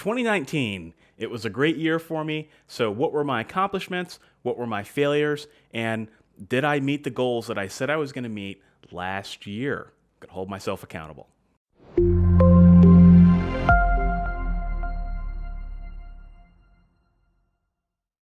2019, it was a great year for me. So what were my accomplishments? What were my failures? And did I meet the goals that I said I was going to meet last year? I'm going to hold myself accountable.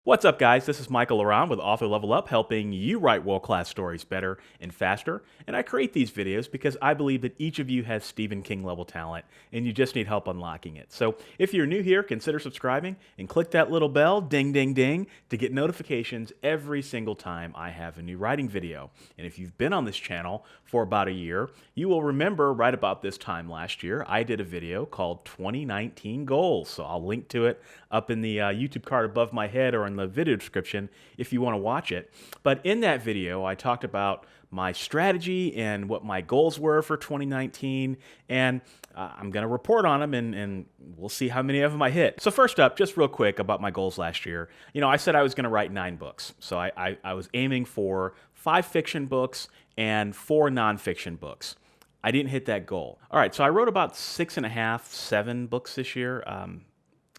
What's up, guys? This is Michael Laron with Author Level Up, helping you write world-class stories better and faster. And I create these videos because I believe that each of you has Stephen King level talent, and you just need help unlocking it. So if you're new here, consider subscribing and click that little bell, ding, ding, ding, to get notifications every single time I have a new writing video. And if you've been on this channel for about a year, you will remember right about this time last year, I did a video called 2019 Goals. So I'll link to it up in the YouTube card above my head or in the video description if you want to watch it. But in that video, I talked about my strategy and what my goals were for 2019, and I'm going to report on them, and we'll see how many of them I hit. So first up, just real quick about my goals last year. You know, I said I was going to write 9 books. So I was aiming for 5 fiction books and 4 nonfiction books. I didn't hit that goal. All right, so I wrote about 6.5, 7 books this year.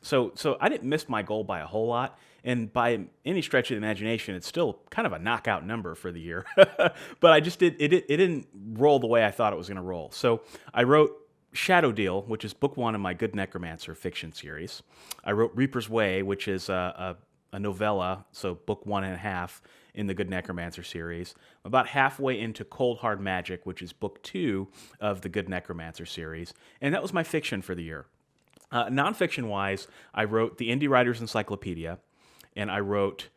So I didn't miss my goal by a whole lot, and by any stretch of the imagination, it's still kind of a knockout number for the year. But I just it didn't roll the way I thought it was going to roll. So I wrote Shadow Deal, which is book 1 in my Good Necromancer fiction series. I wrote Reaper's Way, which is a novella, so book 1.5 in the Good Necromancer series. I'm about halfway into Cold Hard Magic, which is book 2 of the Good Necromancer series, and that was my fiction for the year. Nonfiction-wise, I wrote the Indie Writers Encyclopedia, and I wrote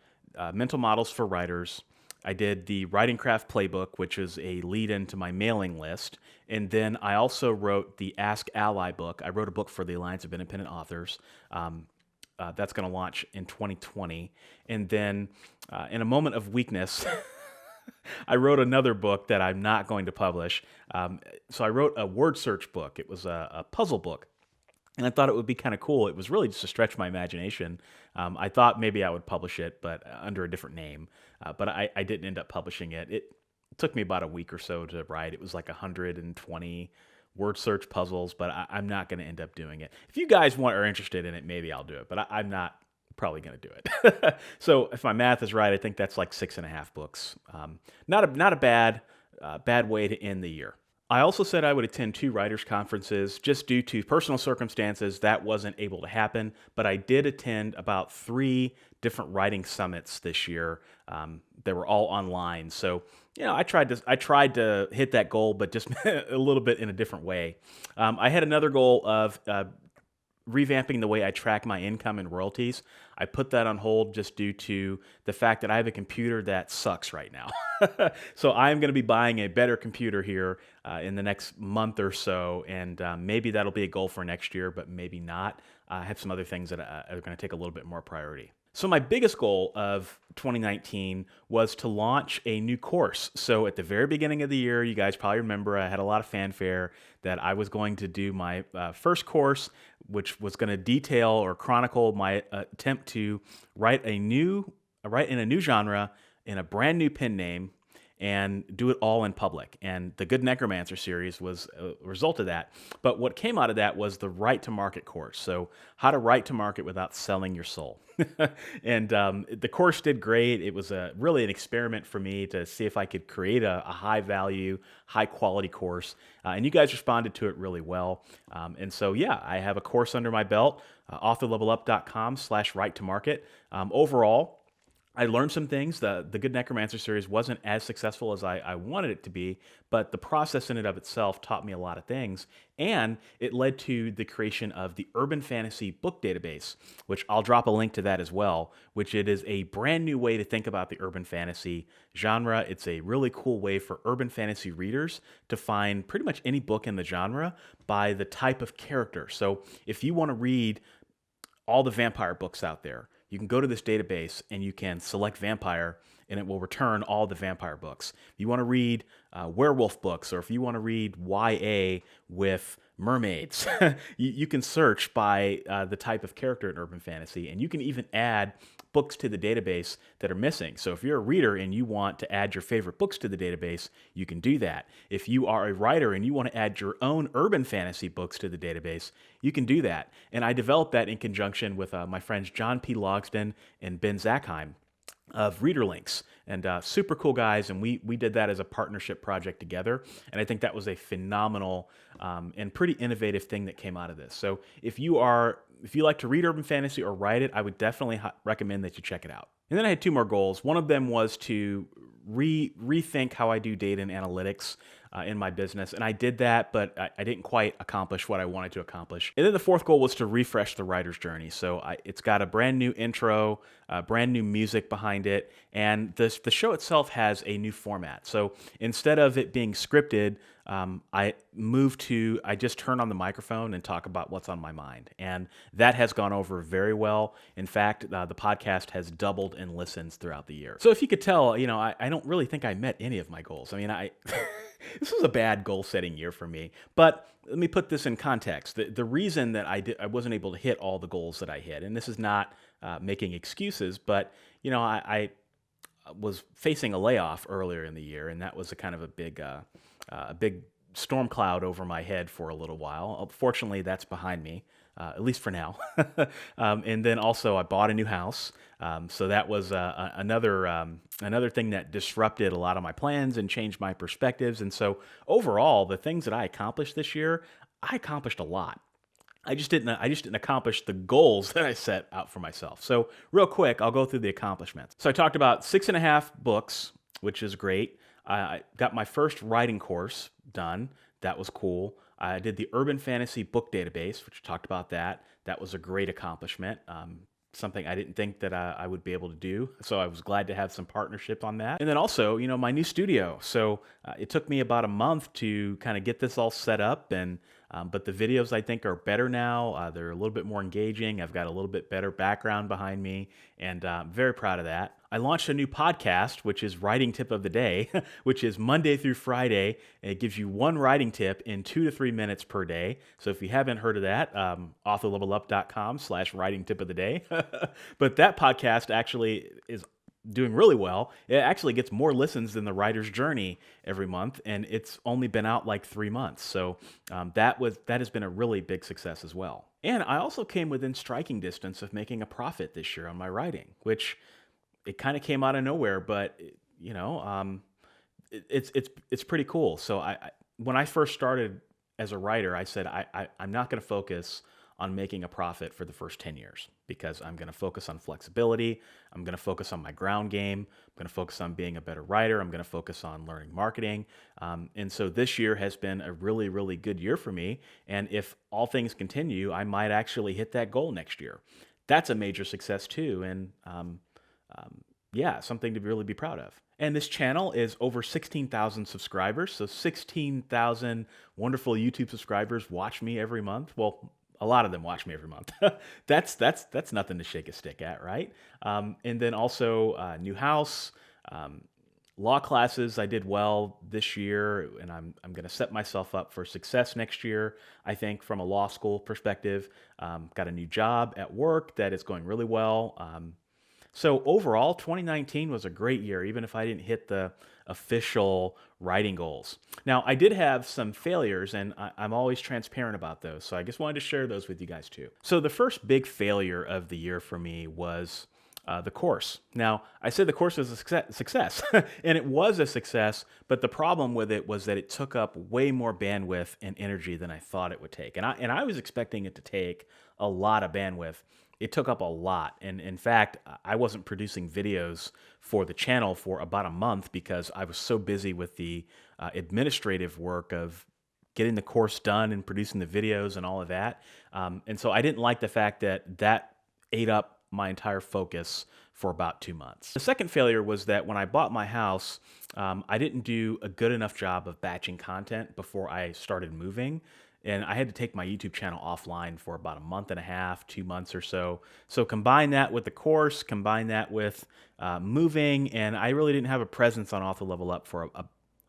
Mental Models for Writers. I did the Writing Craft Playbook, which is a lead-in to my mailing list, and then I also wrote the Ask Ally book. I wrote a book for the Alliance of Independent Authors. That's going to launch in 2020, and then in a moment of weakness, I wrote another book that I'm not going to publish. So I wrote a word search book. It was a puzzle book. And I thought it would be kind of cool. It was really just to stretch my imagination. I thought maybe I would publish it, but under a different name. But I didn't end up publishing it. It took me about a week or so to write. It was like 120 word search puzzles, but I'm not going to end up doing it. If you guys are interested in it, maybe I'll do it, but I'm not probably going to do it. So if my math is right, I think that's like 6.5 books. Not a bad way to end the year. I also said I would attend 2 writers' conferences. Just due to personal circumstances, that wasn't able to happen, but I did attend about 3 different writing summits this year. They were all online. So, you know, I tried to hit that goal, but just a little bit in a different way. I had another goal of revamping the way I track my income and royalties. I put that on hold just due to the fact that I have a computer that sucks right now. So I'm going to be buying a better computer here in the next month or so, and maybe that'll be a goal for next year, but maybe not. I have some other things that are going to take a little bit more priority. So my biggest goal of 2019 was to launch a new course. So at the very beginning of the year, you guys probably remember I had a lot of fanfare that I was going to do my first course, which was going to detail or chronicle my attempt to write in a new genre in a brand new pen name and do it all in public. And the Good Necromancer series was a result of that. But what came out of that was the Write to Market course. So how to write to market without selling your soul. And the course did great. It was really an experiment for me to see if I could create a high value, high quality course. And you guys responded to it really well. And so, yeah, I have a course under my belt, authorlevelup.com/write to market. Overall, I learned some things. The Good Necromancer series wasn't as successful as I wanted it to be, but the process in and of itself taught me a lot of things, and it led to the creation of the Urban Fantasy Book Database, which I'll drop a link to that as well, which it is a brand new way to think about the urban fantasy genre. It's a really cool way for urban fantasy readers to find pretty much any book in the genre by the type of character. So if you want to read all the vampire books out there, you can go to this database and you can select vampire, and it will return all the vampire books. If you want to read werewolf books, or if you want to read YA with mermaids. You can search by the type of character in urban fantasy, and you can even add books to the database that are missing. So if you're a reader and you want to add your favorite books to the database, you can do that. If you are a writer and you want to add your own urban fantasy books to the database, you can do that. And I developed that in conjunction with my friends John P. Logsden and Ben Zackheim of ReaderLinks, and super cool guys, and we did that as a partnership project together, and I think that was a phenomenal and pretty innovative thing that came out of this. So if you like to read urban fantasy or write it, I would definitely recommend that you check it out. And then I had two more goals. One of them was to rethink how I do data and analytics in my business. And I did that, but I didn't quite accomplish what I wanted to accomplish. And then the fourth goal was to refresh the writer's journey. So it's got a brand new intro, brand new music behind it, and the show itself has a new format. So instead of it being scripted, I just turn on the microphone and talk about what's on my mind. And that has gone over very well. In fact, the podcast has doubled in listens throughout the year. So if you could tell, I don't really think I met any of my goals. I mean, this was a bad goal setting year for me, but let me put this in context. The reason that I wasn't able to hit all the goals that I hit, and this is not making excuses, but I was facing a layoff earlier in the year, and that was a kind of a big storm cloud over my head for a little while. Fortunately, that's behind me, at least for now. And then also I bought a new house. So that was another thing that disrupted a lot of my plans and changed my perspectives. And so overall, the things that I accomplished this year, I accomplished a lot. I just didn't accomplish the goals that I set out for myself. So real quick, I'll go through the accomplishments. So I talked about 6.5 books, which is great. I got my first writing course done. That was cool. I did the Urban Fantasy Book Database, which I talked about that. That was a great accomplishment. Something I didn't think that I would be able to do. So I was glad to have some partnership on that. And then also, my new studio. So it took me about a month to kind of get this all set up, and but the videos I think are better now. They're a little bit more engaging. I've got a little bit better background behind me, and I'm very proud of that. I launched a new podcast, which is Writing Tip of the Day, which is Monday through Friday. And it gives you one writing tip in 2 to 3 minutes per day. So if you haven't heard of that, authorlevelup.com/writing tip of the day. But that podcast actually is doing really well. It actually gets more listens than The Writer's Journey every month, and it's only been out like 3 months. So that has been a really big success as well. And I also came within striking distance of making a profit this year on my writing, which it kind of came out of nowhere, but it's pretty cool. So when I first started as a writer, I said I'm not going to focus on making a profit for the first 10 years because I'm going to focus on flexibility. I'm going to focus on my ground game. I'm going to focus on being a better writer. I'm going to focus on learning marketing. And so this year has been a really, really good year for me. And if all things continue, I might actually hit that goal next year. That's a major success too. And something to really be proud of. And this channel is over 16,000 subscribers. So 16,000 wonderful YouTube subscribers watch me every month. Well, a lot of them watch me every month. That's nothing to shake a stick at, right? And then also new house, law classes. I did well this year, and I'm going to set myself up for success next year. I think from a law school perspective, got a new job at work that is going really well. So overall, 2019 was a great year, even if I didn't hit the official writing goals. Now, I did have some failures, and I'm always transparent about those, so I just wanted to share those with you guys too. So the first big failure of the year for me was the course. Now, I said the course was a success, and it was a success, but the problem with it was that it took up way more bandwidth and energy than I thought it would take. And I was expecting it to take a lot of bandwidth. It took up a lot. And in fact, I wasn't producing videos for the channel for about a month because I was so busy with the administrative work of getting the course done and producing the videos and all of that. And so I didn't like the fact that that ate up my entire focus for about 2 months. The second failure was that when I bought my house, I didn't do a good enough job of batching content before I started moving. And I had to take my YouTube channel offline for about a month and a half, 2 months or so. So combine that with the course, combine that with moving, and I really didn't have a presence on Author Level Up for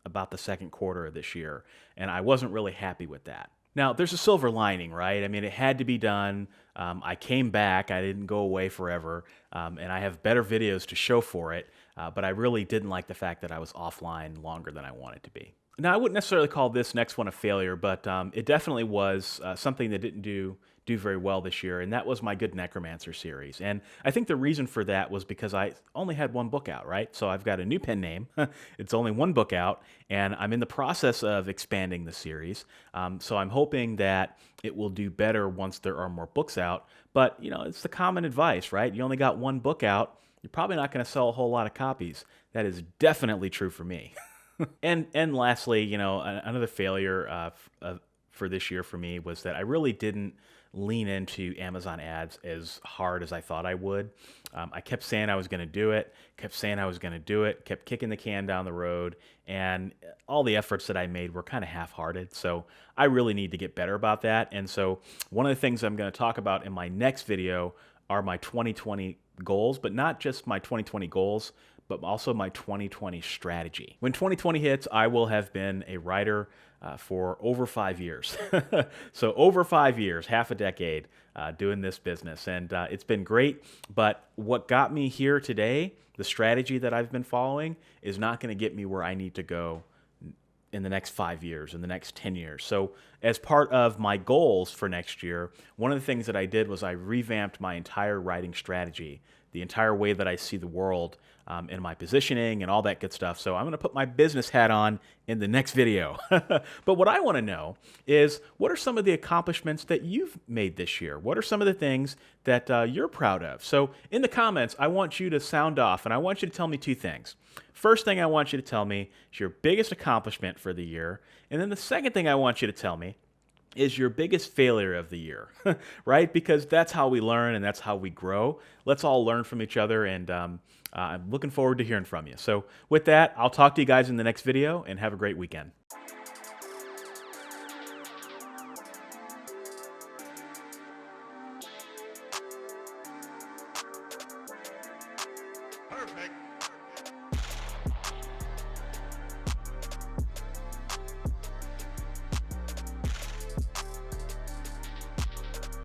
about the second quarter of this year. And I wasn't really happy with that. Now, there's a silver lining, right? I mean, it had to be done. I came back, I didn't go away forever, and I have better videos to show for it, but I really didn't like the fact that I was offline longer than I wanted to be. Now, I wouldn't necessarily call this next one a failure, but it definitely was something that didn't do very well this year, and that was my Good Necromancer series. And I think the reason for that was because I only had one book out, right? So I've got a new pen name. It's only one book out, and I'm in the process of expanding the series. So I'm hoping that it will do better once there are more books out. But, you know, it's the common advice, right? You only got one book out, you're probably not going to sell a whole lot of copies. That is definitely true for me. And lastly, you know, another failure for this year for me was that I really didn't lean into Amazon ads as hard as I thought I would. I kept saying I was going to do it, kept saying I was going to do it, kept kicking the can down the road, and all the efforts that I made were kind of half-hearted. So I really need to get better about that. And so one of the things I'm going to talk about in my next video are my 2020 goals, but not just my 2020 goals, but also my 2020 strategy. When 2020 hits, I will have been a writer for over 5 years. So over 5 years, half a decade doing this business. And it's been great. But what got me here today, the strategy that I've been following, is not going to get me where I need to go in the next 5 years, in the next 10 years. So as part of my goals for next year, one of the things that I did was I revamped my entire writing strategy, the entire way that I see the world, and my positioning and all that good stuff. So I'm going to put my business hat on in the next video. But what I want to know is, what are some of the accomplishments that you've made this year? What are some of the things that you're proud of? So in the comments, I want you to sound off, and I want you to tell me two things. First thing I want you to tell me is your biggest accomplishment for the year. And then the second thing I want you to tell me is your biggest failure of the year, right? Because that's how we learn and that's how we grow. Let's all learn from each other, and I'm looking forward to hearing from you. So with that, I'll talk to you guys in the next video, and have a great weekend. Perfect.